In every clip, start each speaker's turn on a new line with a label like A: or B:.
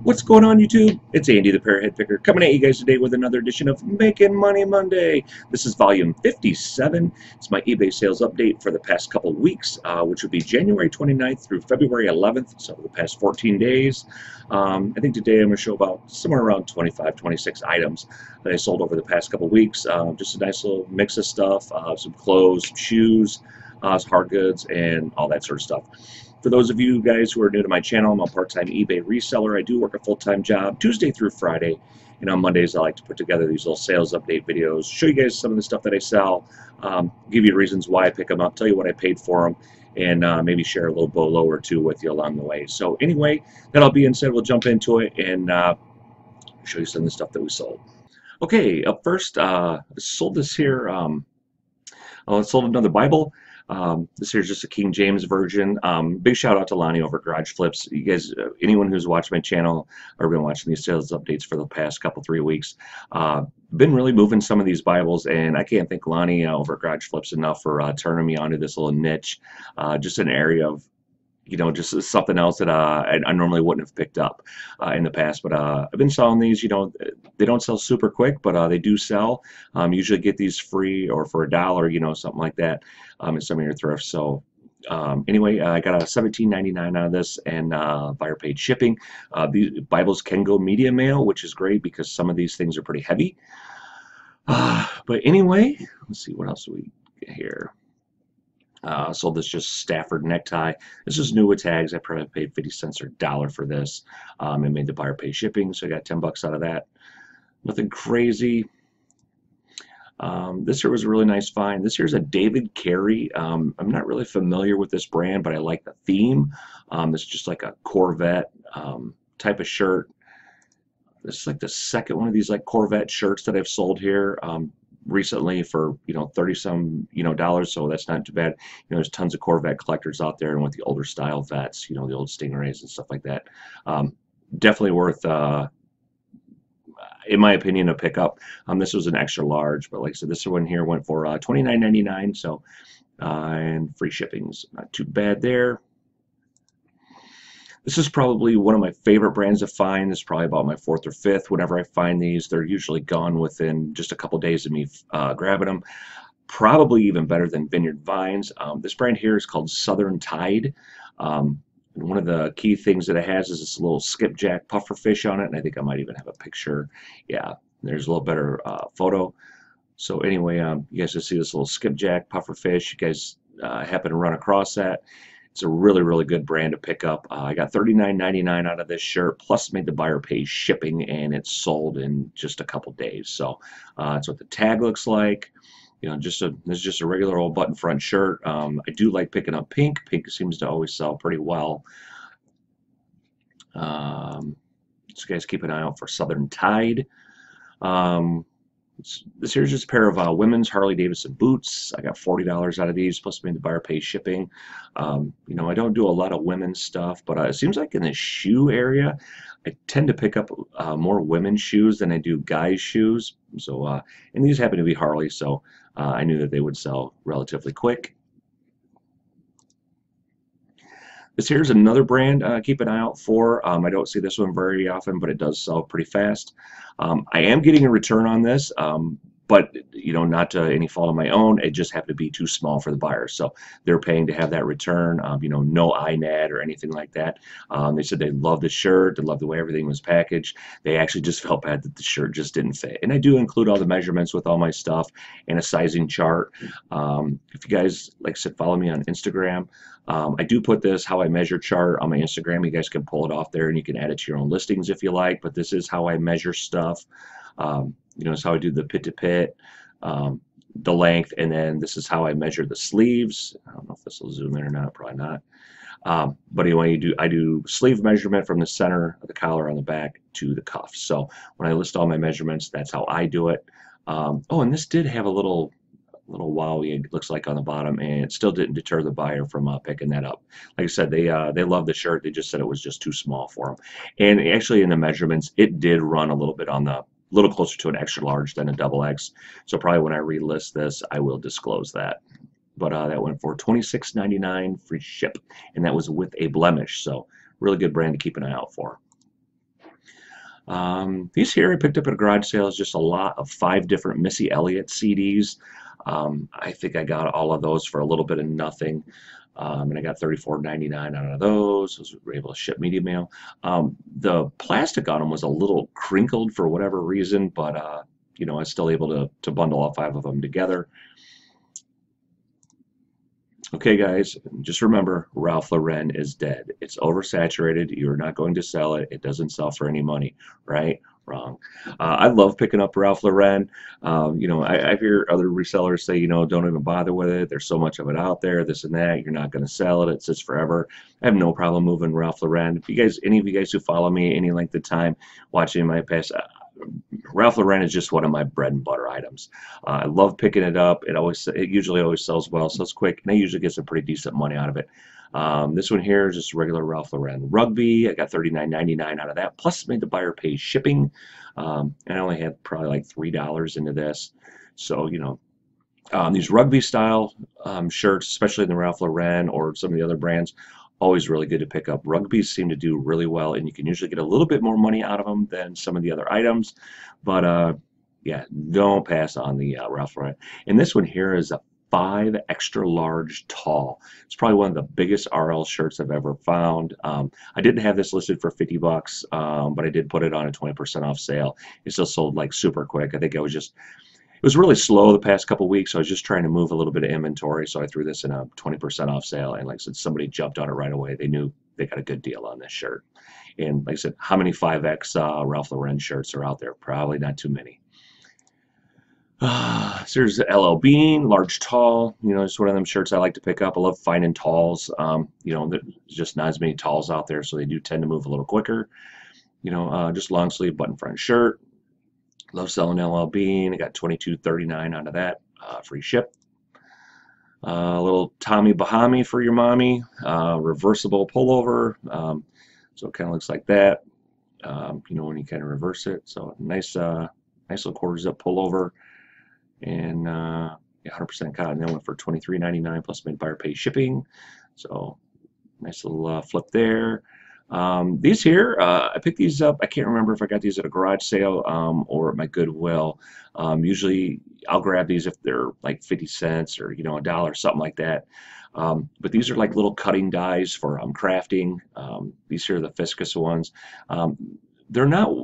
A: What's going on, YouTube? It's Andy the Parrot Picker coming at you guys today with another edition of Making Money Monday. This is volume 57. It's my eBay sales update for the past couple weeks, which would be January 29th through February 11th, so the past 14 days. I think today I'm going to show about somewhere around 25, 26 items that I sold over the past couple weeks. Just a nice little mix of stuff, some clothes, some shoes, some hard goods, and all that sort of stuff. For those of you guys who are new to my channel, I'm a part-time eBay reseller. I do work a full-time job Tuesday through Friday, and on Mondays I like to put together these little sales update videos, show you guys some of the stuff that I sell, give you reasons why I pick them up, tell you what I paid for them, and maybe share a little BOLO or two with you along the way. So anyway, that all being said, we'll jump into it and show you some of the stuff that we sold. Okay, up first, I sold this here. I sold another Bible. This here's just a King James version. Big shout out to Lonnie over at Garage Flips. You guys, anyone who's watched my channel or been watching these sales updates for the past three weeks, been really moving some of these Bibles, and I can't thank Lonnie over at Garage Flips enough for turning me onto this little niche, just an area of, you know, just something else that I normally wouldn't have picked up in the past. But I've been selling these. You know, they don't sell super quick, but they do sell. Usually get these free or for $1, you know, something like that, in some of your thrifts. So anyway, I got a $17.99 out of this, and buyer paid shipping. These Bibles can go media mail, which is great because some of these things are pretty heavy. But anyway, let's see what else do we get here. Sold this just Stafford necktie. This is new with tags. I probably paid 50 cents or $1 for this. And made the buyer pay shipping, so I got 10 bucks out of that. Nothing crazy. This here was a really nice find. This here's a David Carey. I'm not really familiar with this brand, but I like the theme. It's just like a Corvette type of shirt. This is like the second one of these like Corvette shirts that I've sold here. Recently for, you know, 30-some, you know, dollars, so that's not too bad. You know, there's tons of Corvette collectors out there, and with the older style vets, you know, the old Stingrays and stuff like that. Definitely worth, in my opinion, a pickup. This was an extra large, but like I said, this one here went for $29.99, so and free shipping's not too bad there. This is probably one of my favorite brands to find. This is probably about my fourth or fifth. Whenever I find these, they're usually gone within just a couple days of me grabbing them. Probably even better than Vineyard Vines. This brand here is called Southern Tide. And one of the key things that it has is this little skipjack pufferfish on it, and I think I might even have a picture. Yeah, there's a little better photo. So anyway, you guys just see this little skipjack pufferfish. You guys happen to run across that. It's a really, really good brand to pick up. I got $39.99 out of this shirt, plus made the buyer pay shipping, and it's sold in just a couple days. So that's what the tag looks like. You know, this is just a regular old button front shirt. I do like picking up pink. Pink seems to always sell pretty well. So you guys keep an eye out for Southern Tide. This here's just a pair of women's Harley Davidson boots. I got $40 out of these, plus made the buyer pay shipping. You know, I don't do a lot of women's stuff, but it seems like in the shoe area, I tend to pick up more women's shoes than I do guys' shoes. So, and these happen to be Harley, so I knew that they would sell relatively quick. This here's another brand keep an eye out for. I don't see this one very often, but it does sell pretty fast. I am getting a return on this, but you know, not to any fault of my own. It just happened to be too small for the buyer, so they're paying to have that return. You know, no INAD or anything like that. They said they loved the shirt, they loved the way everything was packaged. They actually just felt bad that the shirt just didn't fit. And I do include all the measurements with all my stuff and a sizing chart. If you guys, like I said, follow me on Instagram. I do put this how I measure chart on my Instagram. You guys can pull it off there, and you can add it to your own listings if you like. But this is how I measure stuff. You know, it's how I do the pit to pit, the length, and then this is how I measure the sleeves. I don't know if this will zoom in or not, probably not. But anyway, I do sleeve measurement from the center of the collar on the back to the cuffs. So when I list all my measurements, that's how I do it. Oh, and this did have a little wowie, it looks like, on the bottom, and it still didn't deter the buyer from picking that up. Like I said, they love the shirt. They just said it was just too small for them. And actually, in the measurements, it did run a little bit on the little closer to an extra large than a XX. So probably when I relist this, I will disclose that. But that went for $26.99 free ship, and that was with a blemish. So really good brand to keep an eye out for. These here I picked up at a garage sale is just a lot of 5 different Missy Elliott CDs. I think I got all of those for a little bit of nothing. And I got $34.99 out of those. Those were able to ship media mail. The plastic on them was a little crinkled for whatever reason, but you know, I was still able to bundle all 5 of them together. Okay, guys, just remember, Ralph Lauren is dead. It's oversaturated. You're not going to sell it. It doesn't sell for any money, right? Wrong. I love picking up Ralph Lauren. You know, I hear other resellers say, you know, don't even bother with it. There's so much of it out there, this and that. You're not going to sell it. It sits forever. I have no problem moving Ralph Lauren. If you guys, any of you guys who follow me any length of time, watching my past, Ralph Lauren is just one of my bread and butter items. I love picking it up. It usually always sells well, sells quick, and I usually get some pretty decent money out of it. This one here is just regular Ralph Lauren Rugby. I got $39.99 out of that, plus made the buyer pay shipping. And I only had probably like $3 into this. So, you know, these rugby style shirts, especially in the Ralph Lauren or some of the other brands, always really good to pick up. Rugbies seem to do really well, and you can usually get a little bit more money out of them than some of the other items. But yeah, don't pass on the Ralph Lauren. And this one here is a 5 extra large tall. It's probably one of the biggest RL shirts I've ever found. I didn't have this listed for 50 bucks, but I did put it on a 20% off sale. It still sold like super quick. I think it was really slow the past couple weeks, so I was just trying to move a little bit of inventory, so I threw this in a 20% off sale, and like I said, somebody jumped on it right away. They knew they got a good deal on this shirt. And like I said, how many 5X Ralph Lauren shirts are out there? Probably not too many. So there's the LL Bean, large tall. You know, it's one of them shirts I like to pick up. I love finding talls. You know, there's just not as many talls out there, so they do tend to move a little quicker. You know, just long sleeve button front shirt. Love selling LL Bean. I got $22.39 out of that. Free ship. A little Tommy Bahama for your mommy. Reversible pullover. So it kind of looks like that. You know, when you kind of reverse it. So nice, nice little quarter zip pullover. And 100% cotton. That went for $23.99 plus made buyer pay shipping. So nice little flip there. These here, I picked these up. I can't remember if I got these at a garage sale or at my Goodwill. Usually I'll grab these if they're like 50 cents or, you know, $1, something like that. But these are like little cutting dies for crafting. These here are the Fiscus ones. They're not,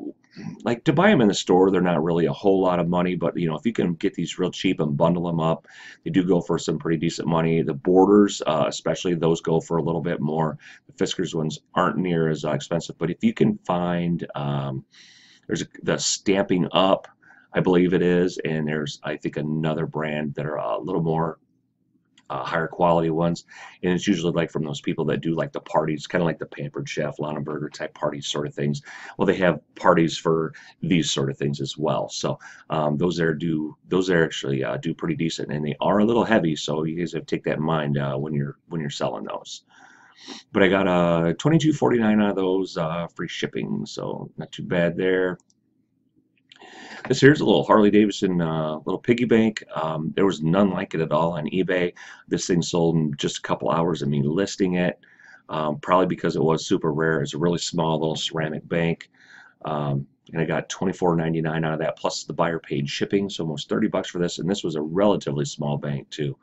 A: like, to buy them in the store, they're not really a whole lot of money, but you know, if you can get these real cheap and bundle them up, they do go for some pretty decent money. The borders, especially, those go for a little bit more. The Fiskars ones aren't near as expensive, but if you can find, the Stamping Up, I believe it is, and there's, I think, another brand that are a little more higher quality ones, and it's usually like from those people that do like the parties, kind of like the Pampered Chef, Lonneberger type parties sort of things. Well, they have parties for these sort of things as well. So those are actually do pretty decent, and they are a little heavy, so you guys have to take that in mind when you're selling those. But I got $22.49 out of those, free shipping, so not too bad there. This here's a little Harley Davidson little piggy bank. There was none like it at all on eBay. This thing sold in just a couple hours of me listing it, probably because it was super rare. It's a really small little ceramic bank. And I got $24.99 out of that, plus the buyer paid shipping, so almost 30 bucks for this. And this was a relatively small bank too,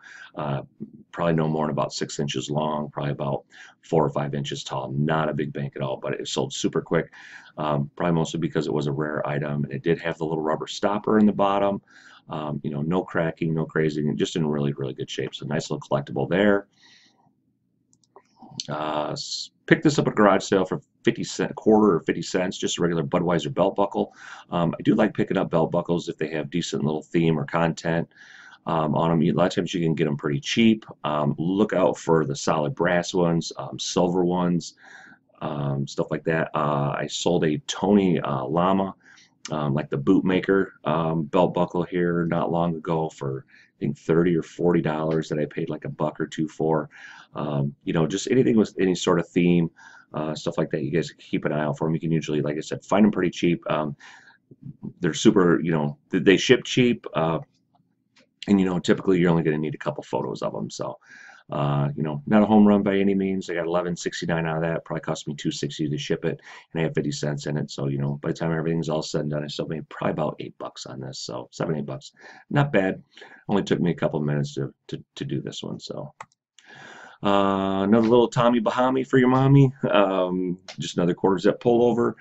A: probably no more than about 6 inches long, probably about 4 or 5 inches tall. Not a big bank at all, but it sold super quick, probably mostly because it was a rare item, and it did have the little rubber stopper in the bottom. You know, no cracking, no crazy, just in really, really good shape. So nice little collectible there. Picked this up at a garage sale for 50 cent, quarter or 50 cents, just a regular Budweiser belt buckle. I do like picking up belt buckles if they have decent little theme or content on them. A lot of times you can get them pretty cheap. Look out for the solid brass ones, silver ones, stuff like that. I sold a Tony Lama, like the Bootmaker belt buckle here not long ago for, I think, $30 or $40 that I paid like $1 or $2 for. You know, just anything with any sort of theme, stuff like that. You guys keep an eye out for them. You can usually, like I said, find them pretty cheap. They're super, you know, they ship cheap, and you know, typically you're only going to need a couple photos of them. So You know, not a home run by any means. I got $11.69 out of that. Probably cost me $2.60 to ship it, and I have 50 cents in it. So, you know, by the time everything's all said and done, I still made probably about $8 on this. So $7, $8, not bad. Only took me a couple minutes to do this one. So. Another little Tommy Bahama for your mommy. Just another quarter zip pullover.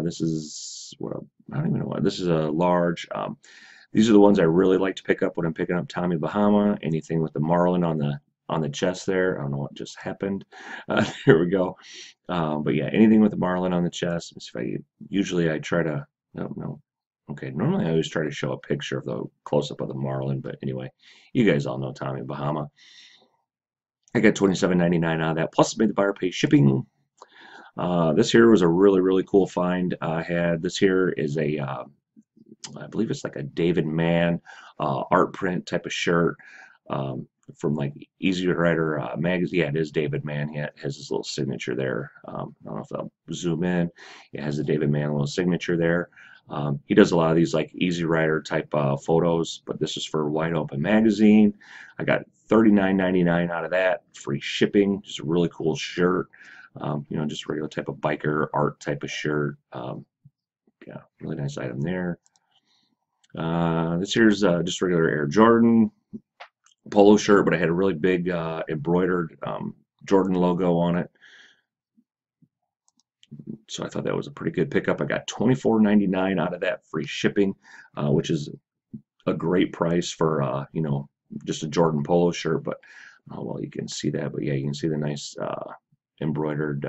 A: This is what I don't even know what this is, a large. These are the ones I really like to pick up when I'm picking up Tommy Bahama. Anything with the Marlin on the chest there. I don't know what just happened. There we go. But yeah, anything with the Marlin on the chest. Let's see if usually I try to. No. Okay, normally I always try to show a picture of the close-up of the Marlin, but anyway, you guys all know Tommy Bahama. I got $27.99 out of that, plus made the buyer pay shipping. This here was a really cool find I had. This here is a, I believe it's like a David Mann art print type of shirt from like Easy Rider magazine. Yeah, it is David Mann. He has his little signature there. I don't know if I'll zoom in. It has the David Mann little signature there. He does a lot of these like Easy Rider type photos, but this is for Wide Open magazine. I got $39.99 out of that, free shipping. Just a really cool shirt. You know, just regular type of biker art type of shirt. Yeah, really nice item there. This here's just regular Air Jordan polo shirt, but I had a really big embroidered Jordan logo on it. So I thought that was a pretty good pickup. I got $24.99 out of that, free shipping, which is a great price for you know, just a Jordan polo shirt. But well, you can see that. But yeah, you can see the nice embroidered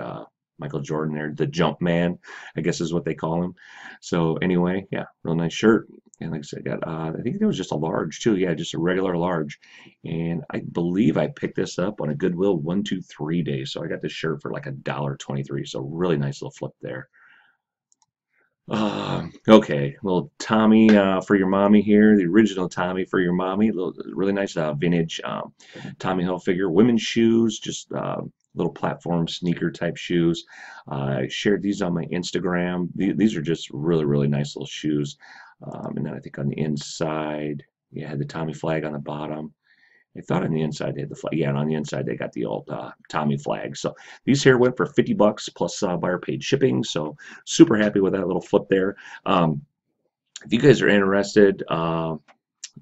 A: Michael Jordan there, the Jump Man, I guess is what they call him. So anyway, yeah, real nice shirt. And like I said, I got I think it was just a large too. Yeah, just a regular large. And I believe I picked this up on a Goodwill 1-2-3 day. So I got this shirt for like $1.23. So really nice little flip there. Okay, little Tommy for your mommy here, the original Tommy for your mommy. Really nice vintage Tommy Hilfiger women's shoes, just little platform sneaker type shoes. I shared these on my Instagram. These are just really nice little shoes. And then I think on the inside, you had the Tommy flag on the bottom. I thought on the inside they had the flag. Yeah, and on the inside they got the old Tommy flag. So these here went for $50 plus buyer paid shipping. So super happy with that little flip there. If you guys are interested,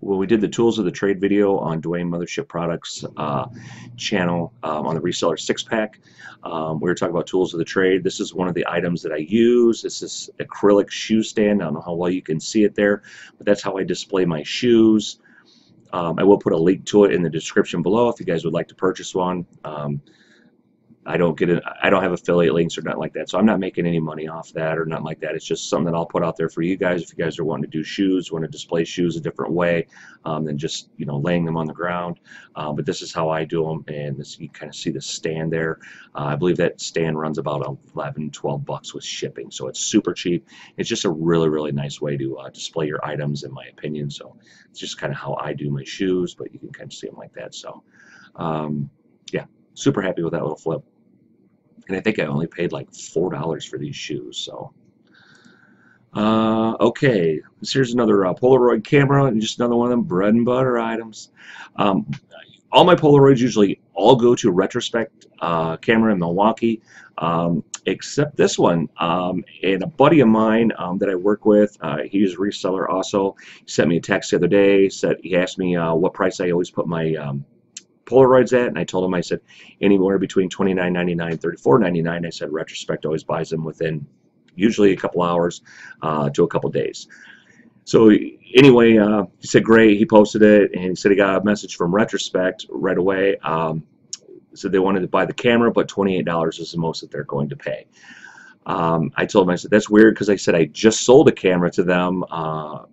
A: well, we did the Tools of the Trade video on Dwayne Mothership Products channel on the reseller 6-pack. We were talking about Tools of the Trade. This is one of the items that I use. This is acrylic shoe stand. I don't know how well you can see it there, but that's how I display my shoes. I will put a link to it in the description below if you guys would like to purchase one. I don't have affiliate links or nothing like that, so I'm not making any money off that or nothing like that. It's just something that I'll put out there for you guys if you guys are wanting to do shoes, want to display shoes a different way than just, you know, laying them on the ground. But this is how I do them, and this, you kind of see the stand there. I believe that stand runs about $11-12 with shipping, so it's super cheap. It's just a really nice way to display your items, in my opinion. So it's just kind of how I do my shoes, but you can kind of see them like that. So yeah, super happy with that little flip. And I think I only paid like $4 for these shoes. So, okay, here's another Polaroid camera, and just another one of them bread and butter items. All my Polaroids usually all go to Retrospect camera in Milwaukee, except this one. And a buddy of mine that I work with, he's a reseller also. He sent me a text the other day. He asked me what price I always put my Polaroids at, and I told him, I said anywhere between $29.99 and $34.99. I said Retrospect always buys them within usually a couple hours to a couple days. So anyway, he said great. He posted it, and he said he got a message from Retrospect right away. So they wanted to buy the camera, but $28 is the most that they're going to pay. I told him, I said that's weird, because I said I just sold a camera to them. I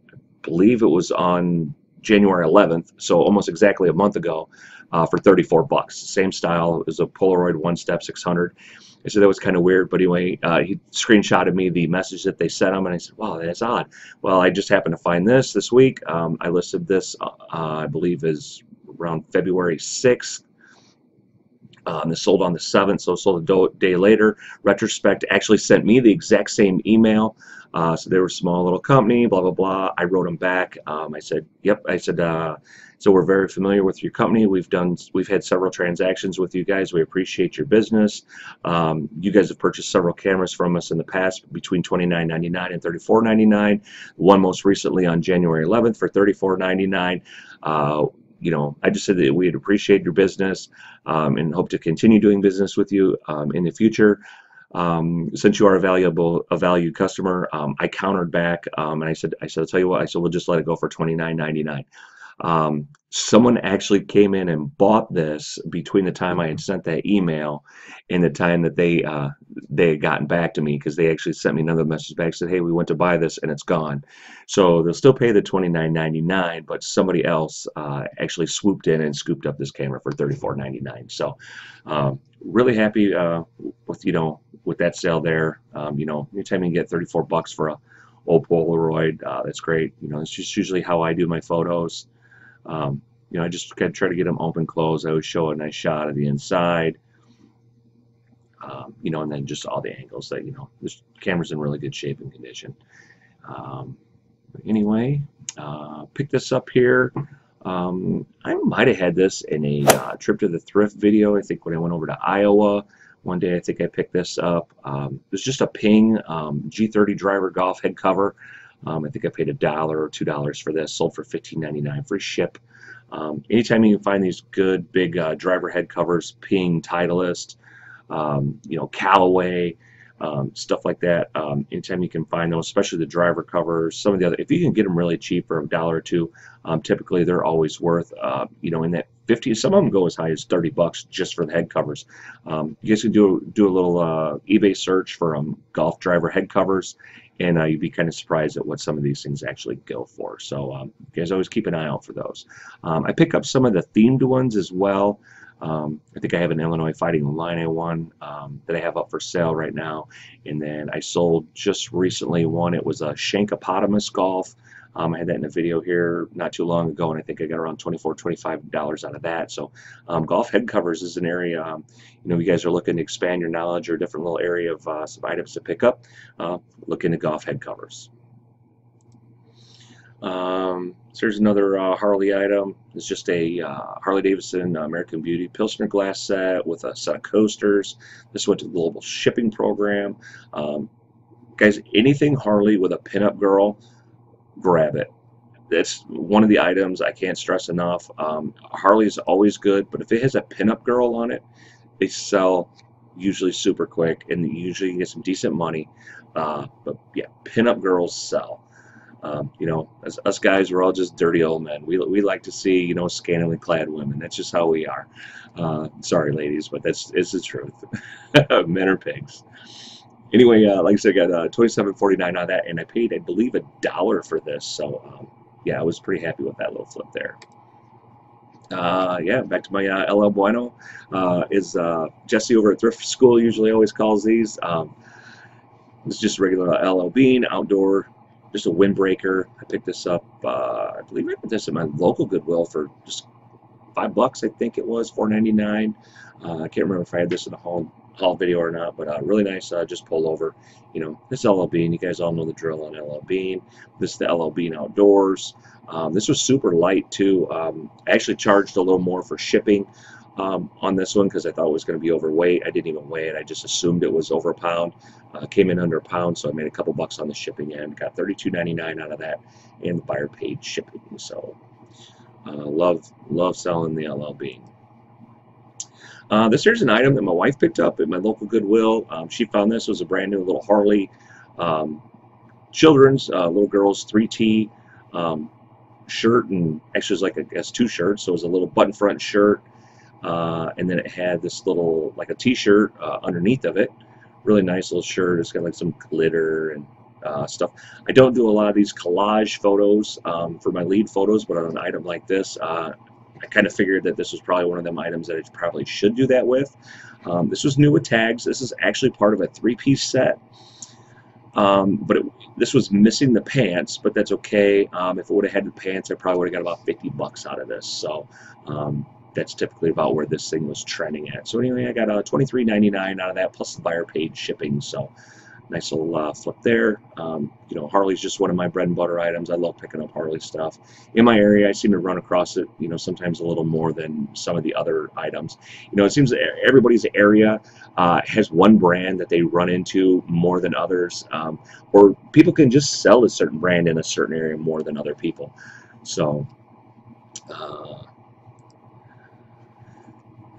A: believe it was on January 11th, so almost exactly a month ago, for $34. Same style. It was a Polaroid one-step 600. I said that was kind of weird, but anyway, he screenshotted me the message that they sent him, and I said, wow, that's odd. Well, I just happened to find this week. I listed this, I believe, is around February 6th. This sold on the 7th, so it sold a day later. Retrospect actually sent me the exact same email. So they were a small little company, blah, blah, blah. I wrote them back. I said, yep. I said, so we're very familiar with your company. We've had several transactions with you guys. We appreciate your business. You guys have purchased several cameras from us in the past between $29.99 and $34.99. One most recently on January 11th for $34.99. You know, I just said that we'd appreciate your business and hope to continue doing business with you in the future. Since you are a valued customer, I countered back and I said, I'll tell you what, I said, we'll just let it go for $29.99. Someone actually came in and bought this between the time I had sent that email and the time that they had gotten back to me, because they actually sent me another message back, said, hey, we went to buy this and it's gone. So they'll still pay the $29.99, but somebody else actually swooped in and scooped up this camera for $34.99. So really happy with, you know, with that sale there. You know, anytime you get 34 bucks for a old Polaroid, that's great. You know, it's just usually how I do my photos. You know, I just kind of try to get them open, close. I always show a nice shot of the inside, you know, and then just all the angles that, you know, this camera's in really good shape and condition. Anyway, pick this up here. I might have had this in a trip to the thrift video. I think when I went over to Iowa one day, I think I picked this up. It's just a Ping G30 driver golf head cover. I think I paid $1 or $2 for this. Sold for $15.99, free ship. Anytime you can find these good big driver head covers, Ping, Titleist, you know, Callaway, stuff like that. Anytime you can find those, especially the driver covers, some of the other, if you can get them really cheap for $1 or $2, typically they're always worth, you know, in that 50. Some of them go as high as 30 bucks just for the head covers. You guys can do a little eBay search for golf driver head covers, and you'd be kind of surprised at what some of these things actually go for. So you guys always keep an eye out for those. I pick up some of the themed ones as well. I think I have an Illinois Fighting Illini one that I have up for sale right now. And then I sold just recently one. It was a Shankopotamus golf. I had that in a video here not too long ago, and I think I got around $24, $25 out of that. So golf head covers is an area, you know, you guys are looking to expand your knowledge or a different little area of some items to pick up, look into golf head covers. So here's another Harley item. It's just a Harley Davidson American Beauty Pilsner glass set with a set of coasters. This went to the global shipping program. Guys, anything Harley with a pinup girl, grab it. That's one of the items I can't stress enough. Harley is always good, but if it has a pinup girl on it, they sell usually super quick, and usually you get some decent money. But yeah, pinup girls sell. You know, as us guys, we're all just dirty old men. We like to see, you know, scantily clad women. That's just how we are. Sorry, ladies, but it's the truth. Men are pigs. Anyway, like I said, I got $27.49 on that, and I paid, I believe, $1 for this. So, yeah, I was pretty happy with that little flip there. Yeah, back to my LL Bueno. Is Jesse over at Thrift School usually always calls these. It's just a regular LL Bean outdoor. Just a windbreaker. I picked this up, I believe I put this in my local Goodwill for just $5, I think it was, $4.99. I can't remember if I had this in a haul video or not, but really nice, just pullover. You know, this LL Bean, you guys all know the drill on LL Bean. This is the LL Bean Outdoors. This was super light too. I actually charged a little more for shipping on this one because I thought it was going to be overweight. I didn't even weigh it. I just assumed it was over a pound. Came in under a pound, so I made a couple bucks on the shipping end. Got $32.99 out of that, and the buyer paid shipping. So love selling the LL Bean. This here's an item that my wife picked up at my local Goodwill. She found this. It was a brand new little Harley children's little girl's 3T shirt, and actually it was like, I guess, 2 shirts. So it was a little button front shirt, and then it had this little, like a t-shirt underneath of it. Really nice little shirt. It's got like some glitter and stuff. I don't do a lot of these collage photos for my lead photos, but on an item like this, I kind of figured that this was probably one of them items that I probably should do that with. This was new with tags. This is actually part of a 3-piece set. But this was missing the pants, but that's okay. If it would have had the pants, I probably would have got about $50 out of this. So that's typically about where this thing was trending at. So anyway, I got $23.99 out of that, plus the buyer paid shipping. So nice little flip there. You know, Harley's just one of my bread and butter items. I love picking up Harley stuff. In my area, I seem to run across it, you know, sometimes a little more than some of the other items. You know, it seems that everybody's area has one brand that they run into more than others, or people can just sell a certain brand in a certain area more than other people. So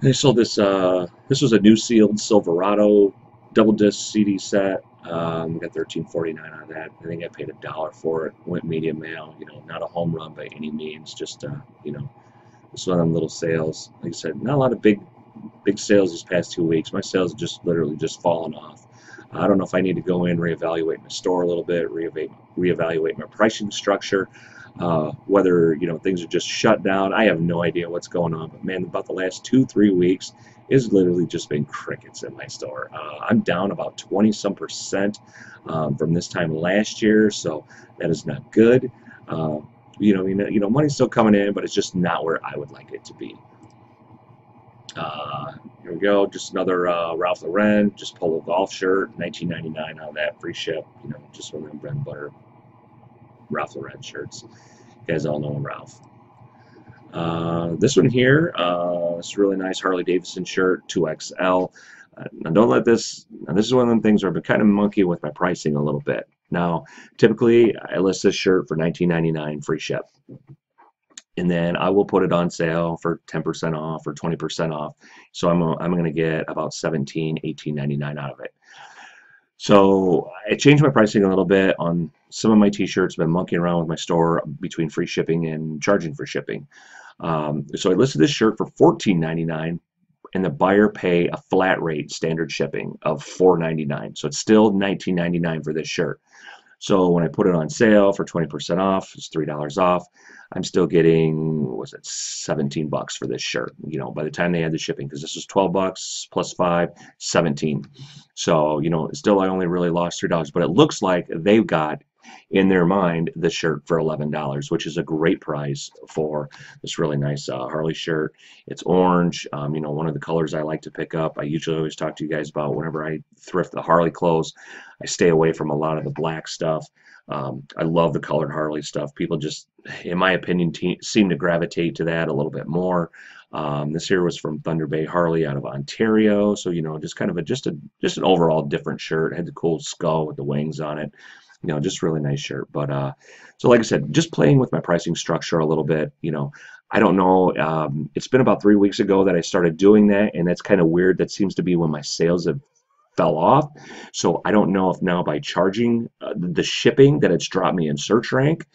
A: they sold this. This was a new sealed Silverado double disc CD set. Got $13.49 out of that. I think I paid $1 for it. Went medium mail. You know, not a home run by any means. Just you know, just one of them little sales. Like I said, not a lot of big sales these past 2 weeks. My sales have just literally just fallen off. I don't know if I need to go in, reevaluate my store a little bit, reevaluate my pricing structure. Whether, you know, things are just shut down, I have no idea what's going on. But man, about the last 2-3 weeks, it's literally just been crickets in my store. I'm down about 20-some% from this time last year, so that is not good. You know, money's still coming in, but it's just not where I would like it to be. Here we go, just another Ralph Lauren, just Polo golf shirt, $19.99 out of that, free ship. You know, just one of them bread and butter Ralph Lauren shirts. You guys all know Ralph. This one here, it's a really nice Harley Davidson shirt, 2XL. Now don't let this, now this is one of the things where I've been kind of monkey with my pricing a little bit. Now, typically I list this shirt for $19.99 free ship. And then I will put it on sale for 10% off or 20% off. So I'm going to get about $18.99 out of it. So I changed my pricing a little bit on some of my t-shirts. I've been monkeying around with my store between free shipping and charging for shipping. So I listed this shirt for $14.99 and the buyer pay a flat rate standard shipping of $4.99. So it's still $19.99 for this shirt. So when I put it on sale for 20% off, it's $3 off. I'm still getting, what was it, 17 bucks for this shirt. You know, by the time they had the shipping, because this was 12 bucks plus 5, 17. So, you know, still I only really lost $3, but it looks like they've got in their mind the shirt for $11, which is a great price for this really nice Harley shirt. It's orange, you know, one of the colors I like to pick up. I usually always talk to you guys about whenever I thrift the Harley clothes, I stay away from a lot of the black stuff. I love the colored Harley stuff. People just, in my opinion, seem to gravitate to that a little bit more. This here was from Thunder Bay Harley out of Ontario, so you know, just kind of just an overall different shirt. It had the cool skull with the wings on it. You know, just really nice shirt. But so like I said, just playing with my pricing structure a little bit. You know, I don't know. It's been about 3 weeks ago that I started doing that, and that's kind of weird. That seems to be when my sales have fell off. So I don't know if now by charging the shipping that it's dropped me in search rank,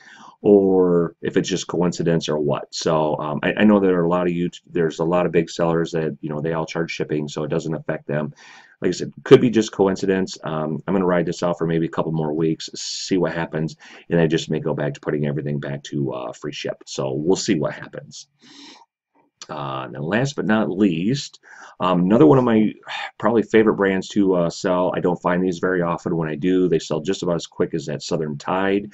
A: or if it's just coincidence or what. So I know there are a lot of there's a lot of big sellers that, you know, they all charge shipping, so it doesn't affect them. Like I said, could be just coincidence. I'm going to ride this out for maybe a couple more weeks, see what happens, and I just may go back to putting everything back to free ship. So we'll see what happens. And then last but not least, another one of my probably favorite brands to sell. I don't find these very often. When I do, they sell just about as quick as that Southern Tide.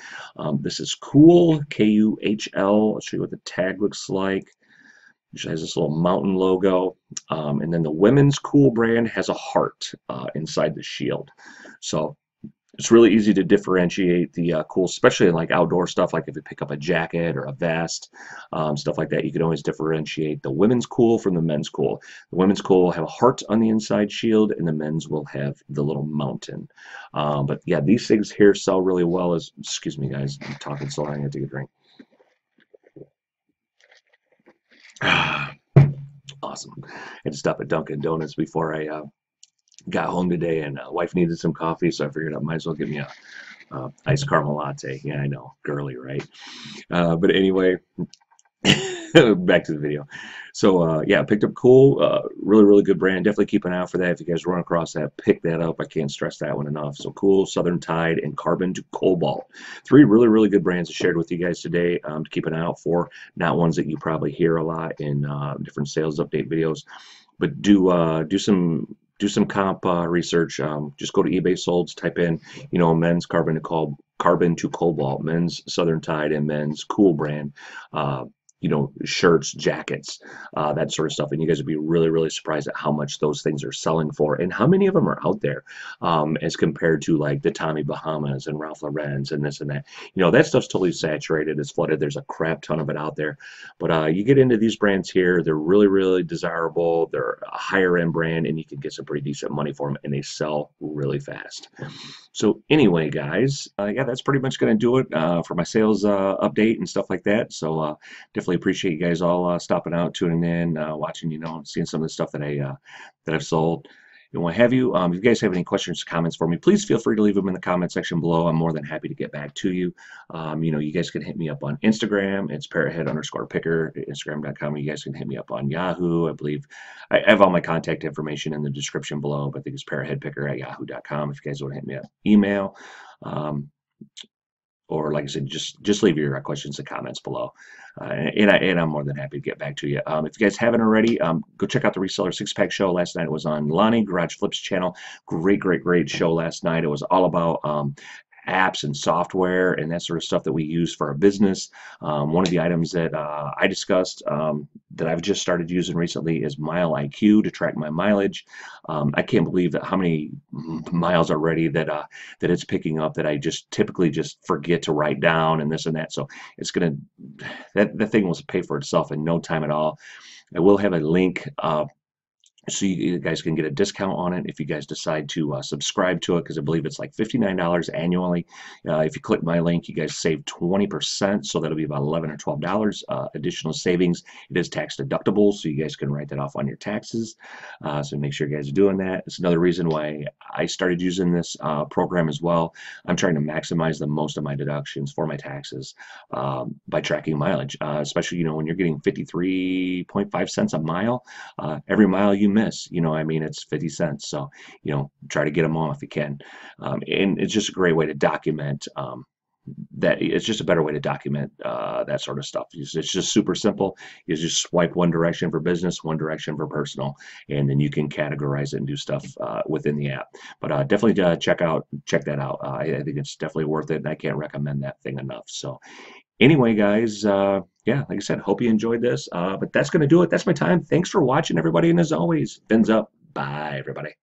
A: This is Cool, K-U-H-L. I'll show you what the tag looks like. It has this little mountain logo. And then the women's Cool brand has a heart inside the shield. So it's really easy to differentiate the Cool, especially in like outdoor stuff, like if you pick up a jacket or a vest, stuff like that. You can always differentiate the women's Cool from the men's Cool. The women's Cool will have a heart on the inside shield, and the men's will have the little mountain. But yeah, these things here sell really well. Excuse me, guys, I'm talking so long, I have to take a drink. Awesome. I had to stop at Dunkin' Donuts before I got home today, and wife needed some coffee, so I figured I might as well get me a iced caramel latte. Yeah, I know, girly, right? But anyway, back to the video. So yeah, I picked up Cool, really good brand. Definitely keep an eye out for that. If you guys run across that, pick that up. I can't stress that one enough. So Cool, Southern Tide, and Carbon to Cobalt. 3 really good brands I shared with you guys today to keep an eye out for. Not ones that you probably hear a lot in different sales update videos, but do some comp research. Just go to eBay Solds, type in, you know, men's Carbon to Cobalt, men's Southern Tide, and men's Cool brand. shirts, jackets, that sort of stuff. And you guys would be really, really surprised at how much those things are selling for and how many of them are out there, as compared to like the Tommy Bahamas and Ralph Lauren's and this and that. That stuff's totally saturated. It's flooded. There's a crap ton of it out there. But you get into these brands here, they're really, really desirable. They're a higher end brand, and you can get some pretty decent money for them, and they sell really fast. So anyway, guys, yeah, that's pretty much going to do it for my sales update and stuff like that. So definitely appreciate you guys all stopping out, tuning in, watching, seeing some of the stuff that I've sold. And what have you. If you guys have any questions or comments for me, please feel free to leave them in the comment section below. I'm more than happy to get back to you. You guys can hit me up on Instagram. It's parrothead_picker, Instagram.com. You guys can hit me up on Yahoo. I believe I have all my contact information in the description below, but I think it's parrotheadpicker@yahoo.com if you guys want to hit me up. Email. Or like I said, just leave your questions and comments below, and I'm more than happy to get back to you. If you guys haven't already, go check out the Reseller Six-Pack show last night. It was on Lonnie Garage Flip's channel. Great show last night. It was all about apps and software and that sort of stuff that we use for our business. One of the items that I discussed that I've just started using recently is Mile IQ to track my mileage. I can't believe that how many miles already that it's picking up that I just typically just forget to write down and this and that. So it's gonna that thing will pay for itself in no time at all. I will have a link so you guys can get a discount on it if you guys decide to subscribe to it, because I believe it's like $59 annually. If you click my link, you guys save 20%, so that'll be about $11 or $12 additional savings. It is tax deductible, so you guys can write that off on your taxes. So make sure you guys are doing that. It's another reason why I started using this program as well. I'm trying to maximize the most of my deductions for my taxes by tracking mileage, especially when you're getting 53.5 cents a mile. Every mile you miss, it's 50 cents. So, try to get them off if you can. And it's just a great way to document that. It's just a better way to document that sort of stuff. It's just super simple. You just swipe one direction for business, one direction for personal, and then you can categorize it and do stuff within the app. But definitely check that out. I think it's definitely worth it, and I can't recommend that thing enough. So anyway, guys, yeah, like I said, hope you enjoyed this. But that's going to do it. That's my time. Thanks for watching, everybody. And as always, fins up. Bye, everybody.